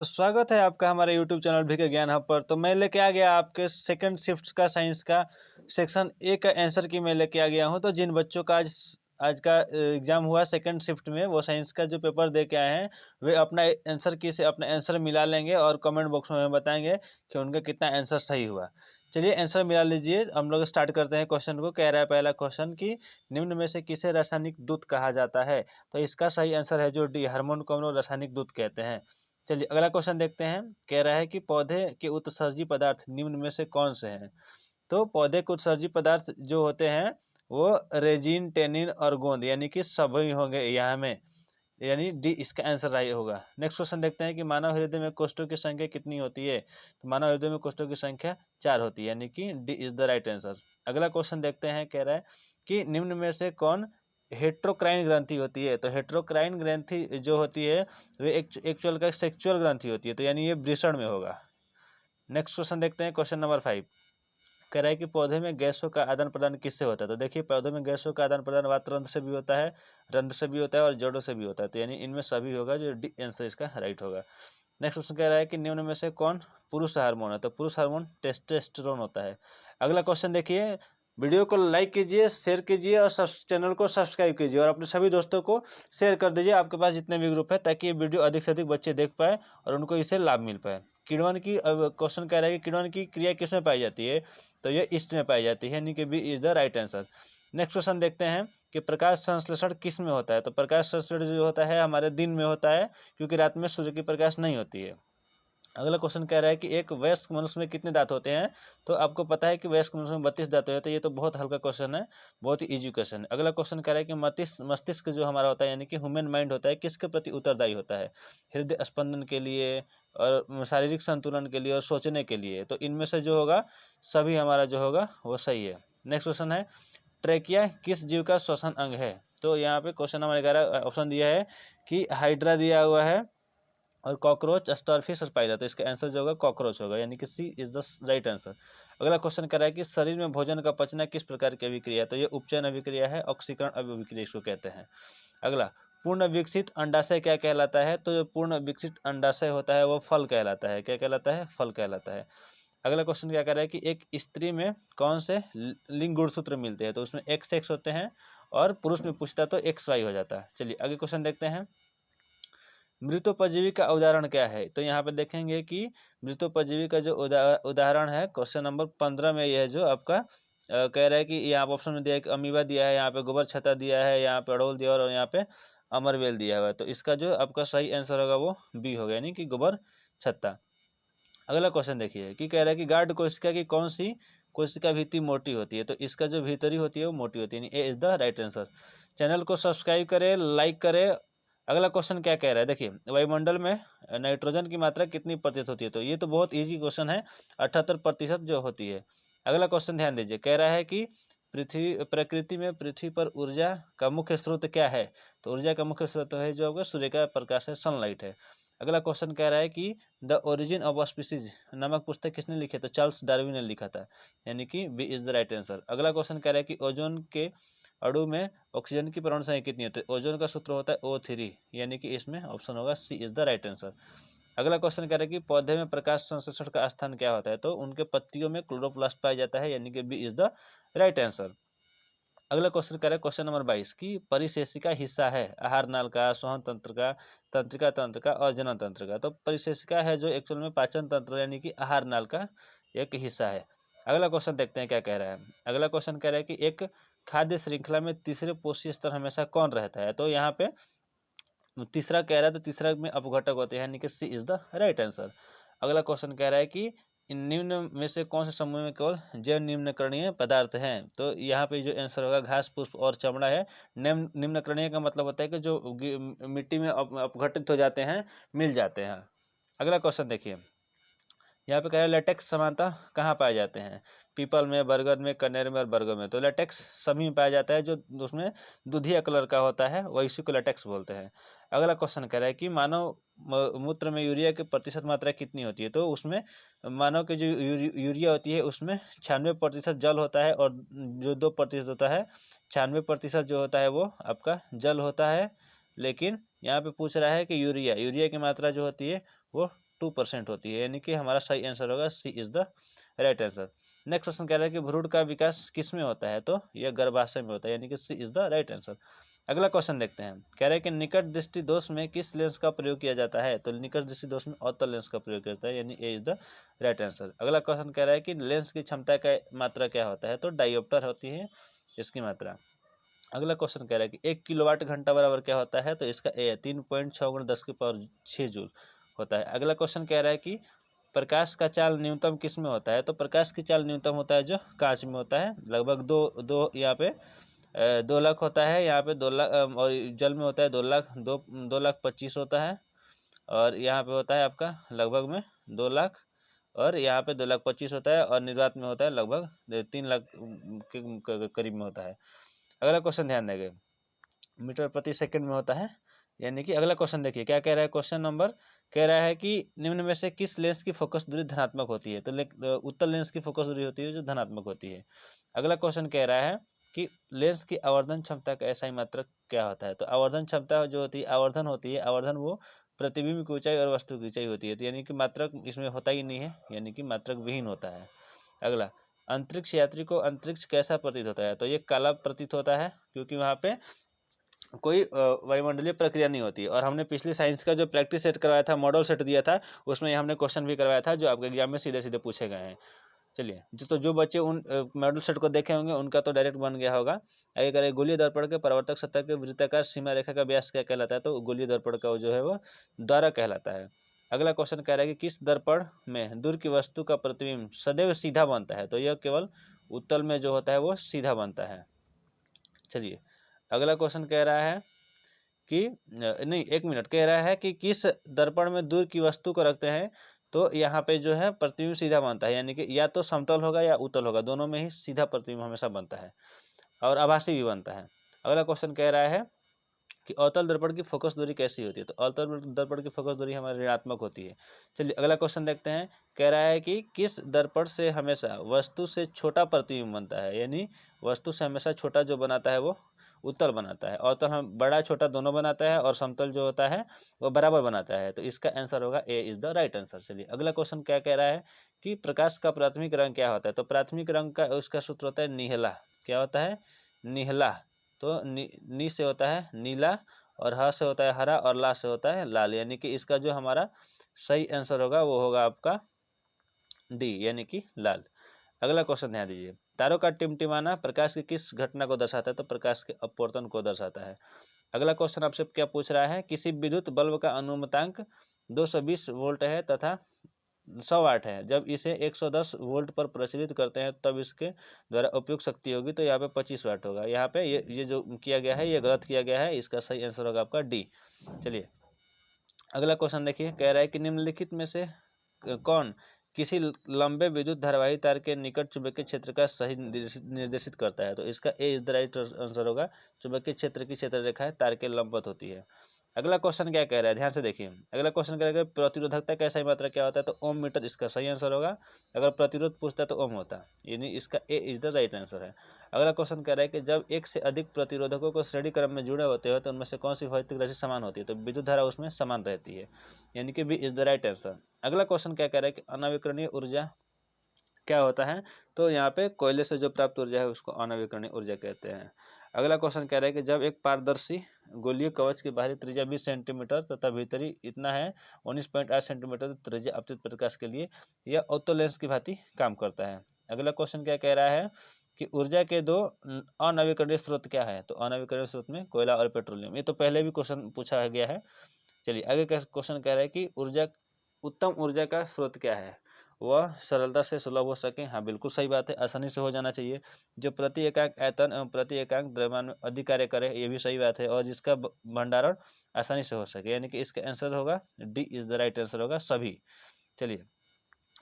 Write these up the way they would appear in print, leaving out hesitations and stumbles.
तो स्वागत है आपका हमारे यूट्यूब चैनल वीके ज्ञान हब पर। तो मैं लेके आ गया आपके सेकंड शिफ्ट का साइंस का सेक्शन ए का आंसर की मैं लेके आ गया हूं। तो जिन बच्चों का आज का एग्जाम हुआ सेकंड शिफ्ट में, वो साइंस का जो पेपर दे के आए हैं, वे अपना आंसर की से अपना आंसर मिला लेंगे और कमेंट बॉक्स में हमें बताएंगे कि उनका कितना आंसर सही हुआ। चलिए आंसर मिला लीजिए, हम लोग स्टार्ट करते हैं क्वेश्चन को। कह रहा है पहला क्वेश्चन कि निम्न में से किसे रासायनिक दूत कहा जाता है। तो इसका सही आंसर है जो डी, हार्मोन को हम लोग रासायनिक दूत कहते हैं। चलिए अगला क्वेश्चन देखते हैं। कह रहा है कि पौधे के उत्सर्जी पदार्थ निम्न में से कौन से हैं। तो पौधे के उत्सर्जी पदार्थ जो होते हैं वो रेजिन, टेनिन और गोंद, यानी कि सभी होंगे यहाँ में, यानी डी इसका आंसर राइट होगा। नेक्स्ट क्वेश्चन देखते हैं कि मानव हृदय में कोष्ठों की संख्या कितनी होती है। तो मानव हृदय में कोष्ठों की संख्या 4 होती है, यानी कि D is the right answer. अगला क्वेश्चन देखते हैं। कह रहा है कि निम्न में से कौन हेट्रोक्राइन ग्रंथि होती है। तो हेट्रोक्राइन ग्रंथि जो होती है वे एक्चुअल का सेक्सुअल ग्रंथि होती है, तो यानी ये वृषण में होगा। नेक्स्ट क्वेश्चन देखते हैं, क्वेश्चन नंबर 5। कह रहा है कि पौधे में गैसों का आदान प्रदान किससे होता है। तो देखिए पौधे में गैसों का आदान प्रदान वातरंध्र से भी होता है, रंध्र से भी होता है और जड़ों से भी होता है, तो यानी इनमें सभी होगा, जो डी आंसर इसका राइट होगा। नेक्स्ट क्वेश्चन कह रहा है कि निम्न में से कौन पुरुष हार्मोन है। तो पुरुष हार्मोन टेस्टोस्टेरोन होता है। अगला क्वेश्चन देखिए, वीडियो को लाइक कीजिए, शेयर कीजिए और चैनल को सब्सक्राइब कीजिए और अपने सभी दोस्तों को शेयर कर दीजिए आपके पास जितने भी ग्रुप है, ताकि ये वीडियो अधिक से अधिक बच्चे देख पाए और उनको इससे लाभ मिल पाए। किण्वन की, अब क्वेश्चन कह रहा है कि किण्वन की क्रिया किसमें पाई जाती है। तो ये ईस्ट में पाई जाती है, यानी कि B is the right answer. Next question देखते हैं कि प्रकाश संश्लेषण किस में होता है। तो प्रकाश संश्लेषण जो होता है हमारे दिन में होता है, क्योंकि रात में सूर्य की प्रकाश नहीं होती है। अगला क्वेश्चन कह रहा है कि एक वयस्क मनुष्य में कितने दांत होते हैं। तो आपको पता है कि वयस्क मनुष्य में 32 दांत होते हैं, तो ये तो बहुत हल्का क्वेश्चन है, बहुत ही इजी क्वेश्चन है। अगला क्वेश्चन कह रहा है कि मस्तिष्क जो हमारा होता है, यानी कि ह्यूमन माइंड होता है, किसके प्रति उत्तरदायी होता है। हृदय स्पंदन के लिए और शारीरिक संतुलन के लिए और सोचने के लिए। तो इनमें से जो होगा सभी हमारा जो होगा वो सही है। नेक्स्ट क्वेश्चन है, ट्रेकिया किस जीव का श्वसन अंग है। तो यहाँ पे क्वेश्चन नंबर 11 ऑप्शन दिया है कि हाइड्रा दिया हुआ है और कॉकरोच, स्टारफिश और पायरा। तो इसका आंसर जो होगा कॉकरोच होगा, यानी कि सी इज द राइट आंसर। अगला क्वेश्चन कर रहा है कि शरीर में भोजन का पचना किस प्रकार की अभिक्रिया है। तो ये उपचयन अभिक्रिया है, ऑक्सीकरण अभिक्रिया इसको कहते हैं। अगला, पूर्ण विकसित अंडाशय क्या कहलाता है। तो जो पूर्ण विकसित अंडाशय होता है वो फल कहलाता है। क्या कहलाता है? फल कहलाता है। अगला क्वेश्चन क्या कर रहा है कि एक स्त्री में कौन से लिंग गुणसूत्र मिलते हैं। तो उसमें एक्स एक्स होते हैं और पुरुष में पूछता तो एक्स वाई हो जाता है। चलिए आगे क्वेश्चन देखते हैं। मृतोपजीवी का उदाहरण क्या है। तो यहाँ पे देखेंगे कि मृतोपजीवी का जो उदाहरण है क्वेश्चन नंबर 15 में, यह जो आपका कह रहा है कि यहाँ पे ऑप्शन में दिया है कि अमीबा दिया है, यहाँ पे गोबर छत्ता दिया है, यहाँ पे अड़ोल दिया और यहाँ पे अमरवेल दिया हुआ है। तो इसका जो आपका सही आंसर होगा वो बी होगा, यानी कि गोबर छत्ता। अगला क्वेश्चन देखिए कि कह रहा है कि गार्ड कोशिका की कौन सी कोशिका भित्ति मोटी होती है। तो इसका जो भीतरी होती है वो मोटी होती है, यानी A is the right answer. Channel को सब्सक्राइब करें, लाइक करें। अगला क्वेश्चन क्या कह रहा है, देखिए वायुमंडल में नाइट्रोजन की मात्रा कितनी प्रतिशत होती है। तो ये तो बहुत इजी क्वेश्चन है, 78% जो होती है। अगला क्वेश्चन ध्यान दीजिए, कह रहा है कि प्रकृति में पृथ्वी पर ऊर्जा का मुख्य स्रोत क्या है। तो ऊर्जा का मुख्य स्रोत है जो आपका सूर्य का प्रकाश है, सनलाइट है। अगला क्वेश्चन कह रहा है कि द ओरिजिन ऑफ स्पीसीज नामक पुस्तक किसने लिखी है। तो चार्ल्स डार्विन ने लिखा था, यानी कि B is the right answer. अगला क्वेश्चन कह रहा है कि ओजोन के अणु में ऑक्सीजन की परमाणु संख्या कितनी होती है। ओजोन का सूत्र होता है O3, यानी कि इसमें ऑप्शन होगा C is the right answer. अगला क्वेश्चन कह रहा है कि पौधे में प्रकाश संश्लेषण का स्थान क्या होता है। तो उनके पत्तियों में क्लोरोप्लास्ट पाया जाता है, यानी कि B is the right answer. अगला क्वेश्चन करें क्वेश्चन नंबर 22 की परिशेषिका हिस्सा है आहार नाल का, श्वसन तंत्र का, तंत्रिका तंत्र का और जनन तंत्र का। तो परिशेषिका है जो एक्चुअल में पाचन तंत्र यानी कि आहार नाल का एक हिस्सा है। अगला क्वेश्चन देखते हैं क्या कह रहा है। अगला क्वेश्चन कह रहा है कि एक खाद्य श्रृंखला में तीसरे पोषक स्तर हमेशा कौन रहता है। तो यहाँ पे तीसरा कह रहा है, तो तीसरा में अपघटक होते हैं, यानी कि सी इज द राइट आंसर। अगला क्वेश्चन कह रहा है कि इन निम्न में से कौन से समूह में केवल जैव निम्नकरणीय पदार्थ हैं। तो यहाँ पे जो आंसर होगा घास, पुष्प और चमड़ा है। निम्नकरणीय का मतलब होता है कि जो मिट्टी में अपघटित हो जाते हैं, मिल जाते हैं। अगला क्वेश्चन देखिए, यहाँ पे कह रहा है लेटेक्स समानता कहाँ पाए जाते हैं। पीपल में, बरगद में, कनेर में और बरगद में। तो लेटेक्स सभी में पाया जाता है, जो उसमें दूधिया कलर का होता है वही इसी को लेटेक्स बोलते हैं। अगला क्वेश्चन कह रहा है कि मानव मूत्र में यूरिया की प्रतिशत मात्रा कितनी होती है। तो उसमें मानव की जो यूरिया होती है उसमें 96% जल होता है और जो 2% होता है, 96% जो होता है वो आपका जल होता है। लेकिन यहाँ पे पूछ रहा है कि यूरिया की मात्रा जो होती है वो 2% होती है, यानी कि हमारा सही आंसर होगा C is the right answer. Next question कह रहा है कि भ्रूण का विकास किस में होता है, तो यह गर्भाशय में होता है, यानी कि सी इज द राइट आंसर। अगला क्वेश्चन देखते हैं, कह रहा है कि निकट दृष्टि दोष में किस लेंस का प्रयोग किया जाता है, तो निकट दृष्टि दोष में अवतल लेंस का प्रयोग किया जाता है, यानी A is the right answer. अगला क्वेश्चन कह रहा है कि लेंस की क्षमता का मात्रा क्या होता है, तो डायोप्टर होती है इसकी मात्रा। अगला क्वेश्चन कह रहा है कि 1 किलोवाट घंटा बराबर क्या होता है, तो इसका ए 3.6 × 10⁻6 जूल होता है। अगला क्वेश्चन कह रहा है कि प्रकाश का चाल न्यूनतम किस में होता है, तो प्रकाश की चाल न्यूनतम होता है जो कांच में होता है, लगभग दो यहाँ पे 2 लाख होता है, यहाँ पे 2 लाख, और जल में होता है 2 लाख, 2 लाख 25 होता है, और यहाँ पे होता है आपका लगभग में 2 लाख, और यहाँ पे 2 लाख 25 होता है, और निर्वात में होता है लगभग 3 लाख के करीब में होता है। अगला क्वेश्चन ध्यान देंगे, मीटर प्रति सेकंड में होता है, यानी कि अगला क्वेश्चन देखिए क्या कह रहा है। क्वेश्चन नंबर कह रहा है कि निम्न में से किस लेंस की फोकस दूरी धनात्मक होती है, तो उत्तल लेंस की फोकस दूरी होती है जो धनात्मक होती है। अगला क्वेश्चन कह रहा है कि लेंस की आवर्धन क्षमता का SI मात्रक क्या होता है, तो आवर्धन क्षमता जो होती है, आवर्धन होती है, आवर्धन वो प्रतिबिंब की ऊंचाई और वस्तु की ऊंचाई होती है, तो यानी कि मात्रक इसमें होता ही नहीं है, यानी कि मात्रक विहीन होता है। अगला, अंतरिक्ष यात्री को अंतरिक्ष कैसा प्रतीत होता है, तो ये काला प्रतीत होता है, क्योंकि वहाँ पे कोई वायुमंडलीय प्रक्रिया नहीं होती है। और हमने पिछली साइंस का जो प्रैक्टिस सेट करवाया था, मॉडल सेट दिया था, उसमें हमने क्वेश्चन भी करवाया था जो आपके एग्जाम में सीधे सीधे पूछे गए हैं। चलिए, जो बच्चे उन मॉडल सेट को देखे होंगे उनका तो डायरेक्ट बन गया होगा। आगे करें, गोलीय दर्पण के परावर्तक सतह के वृत्ताकार सीमा रेखा का व्यास क्या कहलाता है, तो गोलीय दर्पण का जो है वो द्वारा कहलाता है। अगला क्वेश्चन कह रहा है कि किस दर्पण में दूर की वस्तु का प्रतिबिंब सदैव सीधा बनता है, तो यह केवल उत्तल में जो होता है वो सीधा बनता है। चलिए, अगला क्वेश्चन कह रहा है कि नहीं, 1 मिनट, कह रहा है कि किस दर्पण में दूर की वस्तु को रखते हैं, तो यहाँ पे जो है प्रतिबिंब सीधा बनता है, यानी कि या तो समतल होगा या उत्तल होगा, दोनों में ही सीधा प्रतिबिंब हमेशा बनता है, और आभासी भी बनता है। अगला क्वेश्चन कह रहा है कि अवतल दर्पण की फोकस दूरी कैसी होती है, तो अवतल दर्पण की फोकस दूरी हमारी ऋणात्मक होती है। चलिए, अगला क्वेश्चन देखते हैं, कह रहा है कि किस दर्पण से हमेशा वस्तु से छोटा प्रतिबिंब बनता है, यानी वस्तु से हमेशा छोटा जो बनाता है वो उत्तल बनाता है, अवतल हम बड़ा छोटा दोनों बनाता है, और समतल जो होता है वो बराबर बनाता है, तो इसका आंसर होगा ए इज द राइट आंसर। चलिए, अगला क्वेश्चन क्या कह रहा है कि प्रकाश का प्राथमिक रंग क्या होता है, तो प्राथमिक रंग का उसका सूत्र होता है नीला। क्या होता है? नीला। तो नी से होता है नीला, और ह से होता है हरा, और ला से होता है लाल, यानी कि इसका जो हमारा सही आंसर होगा वो होगा आपका डी, यानी कि लाल। अगला क्वेश्चन ध्यान दीजिए, तारों का टिमटिमाना प्रकाश की किस घटना को दर्शाता है, तो प्रकाश के अपवर्तन को दर्शाता है। अगला क्वेश्चन आपसे क्या पूछ रहा है, किसी विद्युत बल्ब का अनुमतांक 220 वोल्ट है तथा 100 वाट है, जब इसे 110 वोल्ट पर प्रचलित करते हैं तब इसके द्वारा उपयुक्त शक्ति होगी, तो यहाँ पे 25 वाट होगा। यहाँ पे ये जो किया गया है ये गलत किया गया है, इसका सही आंसर होगा आपका डी। चलिए, अगला क्वेश्चन देखिए, कह रहा है कि निम्नलिखित में से कौन किसी लंबे विद्युत धारावाही तार के निकट चुंबकीय क्षेत्र का सही निर्देशित करता है, तो इसका ए इज द राइट आंसर होगा। चुंबकीय क्षेत्र की क्षेत्र रेखाएं तार के लंबवत होती है। अगला क्वेश्चन क्या कह रहा है, ध्यान से देखिए। अगला क्वेश्चन कह रहा है कि प्रतिरोधकता का सही मात्रा क्या होता है, तो ओम मीटर इसका सही आंसर होगा। अगर प्रतिरोध पूछता है तो ओम होता है, यानी इसका ए इज द राइट आंसर है। अगला क्वेश्चन कह रहा है कि जब एक से अधिक प्रतिरोधकों को श्रेणी क्रम में जुड़े होते हैं तो उनमें से कौन सी भौतिक राशि समान होती है, तो विद्युत धारा उसमें समान रहती है, यानी कि B is the right answer. अगला क्वेश्चन क्या कह रहा है कि अनवीकरणीय ऊर्जा क्या होता है, तो यहाँ पे कोयले से जो प्राप्त ऊर्जा है उसको अनवीकरणीय ऊर्जा कहते हैं। अगला क्वेश्चन कह रहा है कि जब एक पारदर्शी गोलीय कवच की बाहरी त्रिज्या 20 सेंटीमीटर तथा भीतरी इतना है 19.8 सेंटीमीटर त्रिज्या अपतित प्रकाश के लिए यह ऑप्टो लेंस की भांति काम करता है। अगला क्वेश्चन क्या कह रहा है कि ऊर्जा के दो अनवीकरणीय स्रोत क्या है, तो अनवीकरणीय स्रोत में कोयला और पेट्रोलियम, ये तो पहले भी क्वेश्चन पूछा गया है। चलिए, आगे का क्वेश्चन कह रहा है कि उत्तम ऊर्जा का स्रोत क्या है, वह सरलता से सुलभ हो सके। हाँ, बिल्कुल सही बात है, आसानी से हो जाना चाहिए। जो प्रति एकांक आयतन एवं प्रति एकांक द्रव्यमान में अधिक कार्य करे, ये भी सही बात है, और जिसका भंडारण आसानी से हो सके, यानी कि इसका आंसर होगा D is the right answer होगा सभी। चलिए,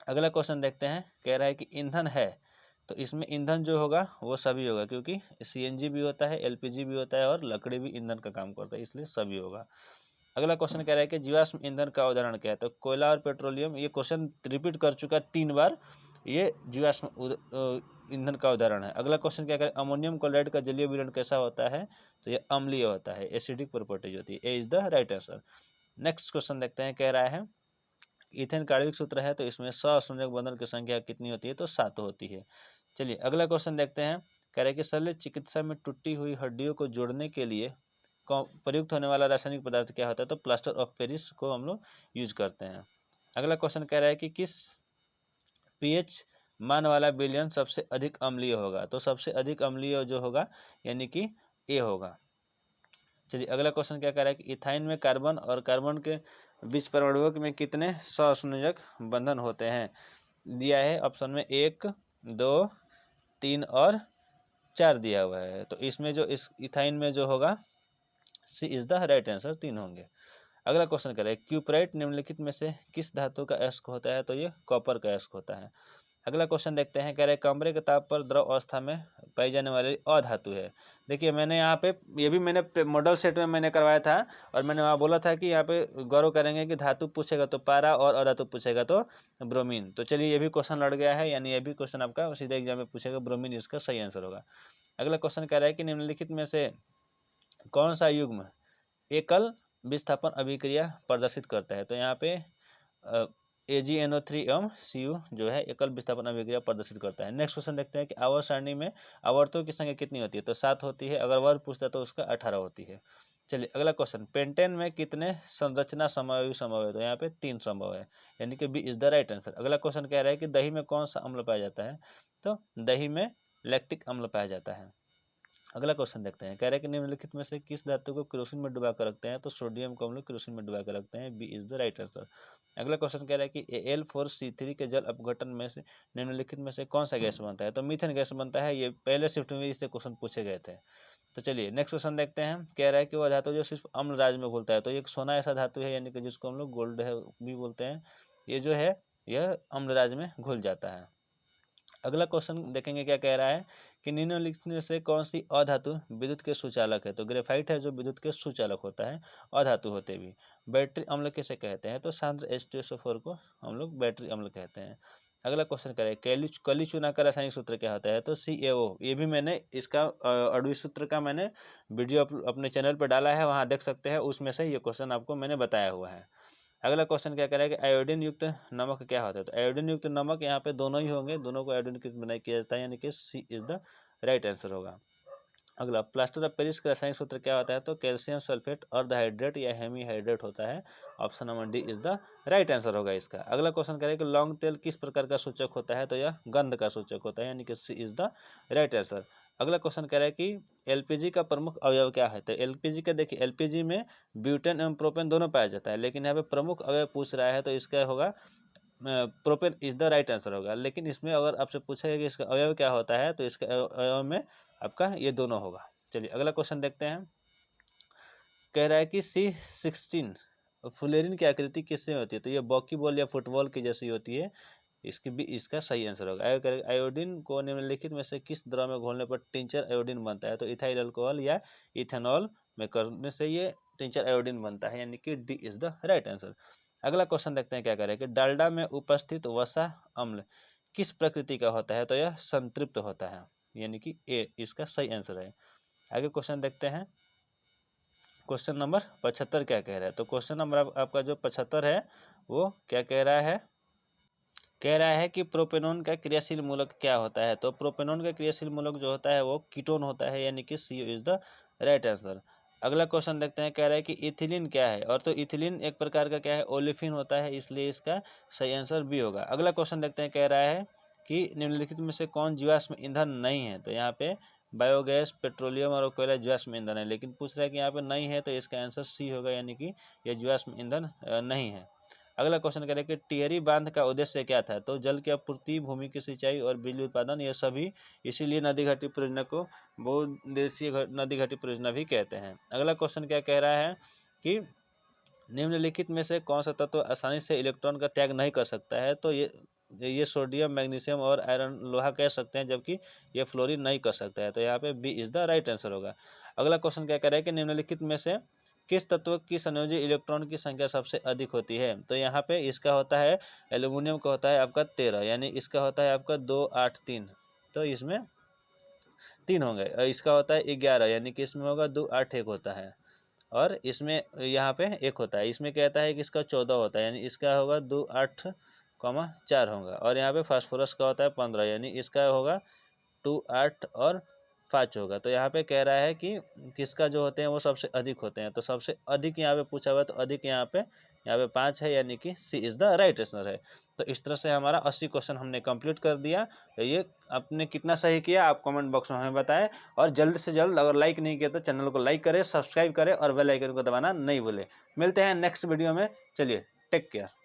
अगला क्वेश्चन देखते हैं। कह रहा है कि ईंधन है, तो इसमें ईंधन जो होगा वो सभी होगा, क्योंकि सीएनजी भी होता है, एलपीजी भी होता है, और लकड़ी भी ईंधन का काम करता है, इसलिए सभी होगा। अगला क्वेश्चन कह रहा है कि जीवाश्म ईंधन का उदाहरण क्या है, तो कोयला और पेट्रोलियम, ये क्वेश्चन रिपीट कर चुका 3 बार, ये जीवाश्म ईंधन का उदाहरण है। अगला क्वेश्चन क्या करें, अमोनियम क्लोराइड का जलीय विलयन कैसा होता है, तो ये अम्लीय होता है, एसिडिक प्रॉपर्टीज होती है, A is the right answer. Next question देखते हैं। कह रहा है इथेन का आणविक सूत्र है तो इसमें ससंयोजक बंधन की संख्या कितनी होती है, तो 7 होती है। चलिए अगला क्वेश्चन देखते हैं। कह रहे हैं कि शल्य चिकित्सा में टूटी हुई हड्डियों को जोड़ने के लिए प्रयुक्त होने वाला रासायनिक पदार्थ क्या होता है, तो प्लास्टर ऑफ पेरिस को हम लोग यूज करते हैं। अगला क्वेश्चन कह रहा है कि किस पीएच मान वाला विलयन सबसे अधिक अम्लीय होगा, तो सबसे अधिक अम्लीय जो होगा यानी कि ए होगा। चलिए अगला क्वेश्चन क्या कह रहा है कि इथाइन में कार्बन और कार्बन के बीच परमाणुओं में कितने सहसंयोजक बंधन होते हैं। दिया है ऑप्शन में 1, 2, 3 और 4 दिया हुआ है। तो इसमें जो इस इथाइन में जो होगा C is the right answer, 3 होंगे। अगला क्वेश्चन कह रहा है क्यूपराइट निम्नलिखित में से किस धातु का अयस्क होता है, तो ये कॉपर का अयस्क होता है। अगला क्वेश्चन देखते हैं। कह रहे हैं कमरे के ताप पर द्रव अवस्था में पाई जाने वाली अधातु है। देखिए मैंने यहाँ पे ये भी मैंने मॉडल सेट में मैंने करवाया था और मैंने वहाँ बोला था कि यहाँ पे गौरव करेंगे कि धातु पूछेगा तो पारा और अधातु पूछेगा तो ब्रोमीन। तो चलिए ये भी क्वेश्चन लड़ गया है, यानी ये भी क्वेश्चन आपका सीधे एग्जाम में पूछेगा, ब्रोमीन इसका सही आंसर होगा। अगला क्वेश्चन कह रहा है कि निम्नलिखित में से कौन सा युग्म एकल विस्थापन अभिक्रिया प्रदर्शित करता है, तो यहाँ पे AgNO3 एवं Cu जो है एकल विस्थापन अभिक्रिया प्रदर्शित करता है। नेक्स्ट क्वेश्चन देखते हैं कि आवर्त सारणी में आवर्तों की संख्या कितनी होती है, तो 7 होती है। अगर वर्ग पूछता है तो उसका 18 होती है। चलिए अगला क्वेश्चन, पेंटेन में कितने संरचना संभव है, तो यहाँ पे 3 संभव है, यानी कि B is the right answer. अगला क्वेश्चन कह रहा है कि दही में कौन सा अम्ल पाया जाता है, तो दही में लैक्टिक अम्ल पाया जाता है। अगला क्वेश्चन देखते हैं। कह रहे हैं कि निम्नलिखित में से किस धातु को केरोसिन में डुबा कर रखते हैं, तो सोडियम को हम लोग केरोसिन में डुबा कर रखते हैं, B is the right answer. अगला क्वेश्चन कह रहा है कि Al4C3 के जल अपघटन में से निम्नलिखित में से कौन सा गैस बनता है, तो मीथेन गैस बनता है। ये पहले शिफ्ट में इससे क्वेश्चन पूछे गए थे। तो चलिए नेक्स्ट क्वेश्चन देखते हैं। कह रहा है कि वह धातु जो सिर्फ अम्ल राज में घुलता है, तो एक सोना ऐसा धातु है, यानी कि जिसको हम लोग गोल्ड है भी बोलते हैं, ये जो है यह अम्ल राज में घुल जाता है। अगला क्वेश्चन देखेंगे क्या कह रहा है कि निम्नलिखित में से कौन सी अधातु विद्युत के सुचालक है, तो ग्रेफाइट है जो विद्युत के सुचालक होता है, अधातु होते भी। बैटरी अम्ल किसे कहते हैं, तो सांद्र H2SO4 को हम लोग बैटरी अम्ल कहते हैं। अगला क्वेश्चन करें कली चूना का रासायनिक सूत्र क्या होता है, तो CaO। ये भी मैंने इसका अणुविक सूत्र का मैंने वीडियो अपने चैनल पर डाला है, वहाँ देख सकते हैं, उसमें से ये क्वेश्चन आपको मैंने बताया हुआ है। अगला क्वेश्चन क्या करेगा कि आयोडीन युक्त नमक क्या होता है, तो आयोडीन युक्त नमक यहाँ पे दोनों ही होंगे, दोनों को आयोडीन युक्त बनाया किया जाता है, यानी कि सी इज द राइट आंसर होगा। अगला प्लास्टर ऑफ पेरिस का रासायनिक सूत्र क्या होता है, तो कैल्शियम सल्फेट अर्धहाइड्रेट या हेमीहाइड्रेट होता है। Option number D is the right answer होगा इसका। अगला क्वेश्चन करें कि लौंग तेल किस प्रकार का सूचक होता है, तो यह गंध का सूचक होता है, यानी कि सी इज द राइट आंसर। अगला क्वेश्चन कह रहा है कि एलपीजी का प्रमुख अवयव क्या है, तो एलपीजी का देखिए एलपीजी में ब्यूटेन एवं प्रोपेन दोनों पाया जाता है, लेकिन यहाँ पे प्रमुख अवयव पूछ रहा है तो इसका होगा propane is the right answer होगा। लेकिन इसमें अगर आपसे पूछेगा कि इसका अवयव क्या होता है, तो इसका अवयव में आपका ये दोनों होगा। चलिए अगला क्वेश्चन देखते हैं। कह रहा है कि C16 फुलेरिन की आकृति किससे होती है, तो ये बॉकी बॉल या फुटबॉल की जैसी होती है, इसकी भी इसका सही आंसर होगा। आयोडीन को निम्नलिखित में से किस द्रव में घोलने पर टिंचर आयोडीन बनता है, तो इथाइल अल्कोहल या इथेनॉल में करने से ये टिंचर आयोडीन बनता है, यानी कि D is the right answer. अगला क्वेश्चन देखते हैं क्या करें कि डालडा में उपस्थित वसा अम्ल किस प्रकृति का होता है, तो यह संतृप्त होता है, यानी कि ए इसका सही आंसर है। आगे क्वेश्चन देखते हैं। क्वेश्चन नंबर 75 क्या कह रहा है, तो क्वेश्चन नंबर आपका जो 75 है वो क्या कह रहा है, कह रहा है कि प्रोपेनॉन का क्रियाशील मूलक क्या होता है, तो प्रोपेनॉन का क्रियाशील मूलक जो होता है वो कीटोन होता है, यानी कि सी इज द राइट आंसर। अगला क्वेश्चन देखते हैं। कह रहा है कि इथिलीन क्या है, और तो इथिलीन एक प्रकार का क्या है, ओलिफिन होता है, इसलिए इसका सही आंसर बी होगा। अगला क्वेश्चन देखते हैं। कह रहा है कि निम्नलिखित में से कौन जीवाश्म ईंधन नहीं है, तो यहाँ पे बायोगैस, पेट्रोलियम और कोयला जीवाश्म ईंधन है, लेकिन पूछ रहा है कि यहाँ पे नहीं है, तो इसका आंसर सी होगा, यानी कि यह जीवाश्म ईंधन नहीं है। अगला क्वेश्चन करें कि टिहरी बांध का उद्देश्य क्या था, तो जल की आपूर्ति, भूमि की सिंचाई और बिजली उत्पादन, ये सभी, इसीलिए नदी घाटी परियोजना को बहुउद्देशीय नदी घाटी परियोजना भी कहते हैं। अगला क्वेश्चन क्या कह रहा है कि निम्नलिखित में से कौन सा तत्व आसानी से इलेक्ट्रॉन का त्याग नहीं कर सकता है, तो ये सोडियम, मैग्नीशियम और आयरन, लोहा कह सकते हैं, जबकि ये फ्लोरीन नहीं कर सकता है, तो यहाँ पे B is the right answer होगा। अगला क्वेश्चन क्या कह रहा है कि निम्नलिखित में से किस तत्व की संयोजी इलेक्ट्रॉन की संख्या सबसे अधिक होती है, तो यहाँ पे इसका होता है एल्यूमिनियम का होता है आपका 13, यानी इसका होता है आपका 2, 8, 3, तो इसमें 3 होंगे। इसका होता है 11, यानी कि इसमें होगा 2, 8, 1 होता है। और इसमें यहाँ पे 1 होता है। इसमें कहता है कि इसका 14 होता है, यानी इसका होगा 2 8 4 होगा। और यहाँ पे फास्फोरस का होता है 15, यानी इसका होगा 2 8 और 5 होगा। तो यहाँ पे कह रहा है कि किसका जो होते हैं वो सबसे अधिक होते हैं। तो सबसे अधिक यहाँ पे पूछा हुआ है, तो अधिक यहाँ पे 5 है, यानी कि सी इज़ द राइट आंसर है। तो इस तरह से हमारा 80 क्वेश्चन हमने कंप्लीट कर दिया। ये आपने कितना सही किया आप कमेंट बॉक्स में हमें बताएं, और जल्द से जल्द अगर लाइक नहीं किया तो चैनल को लाइक करें, सब्सक्राइब करें और बेल आइकन को दबाना नहीं भूलें। मिलते हैं नेक्स्ट वीडियो में। चलिए, टेक केयर।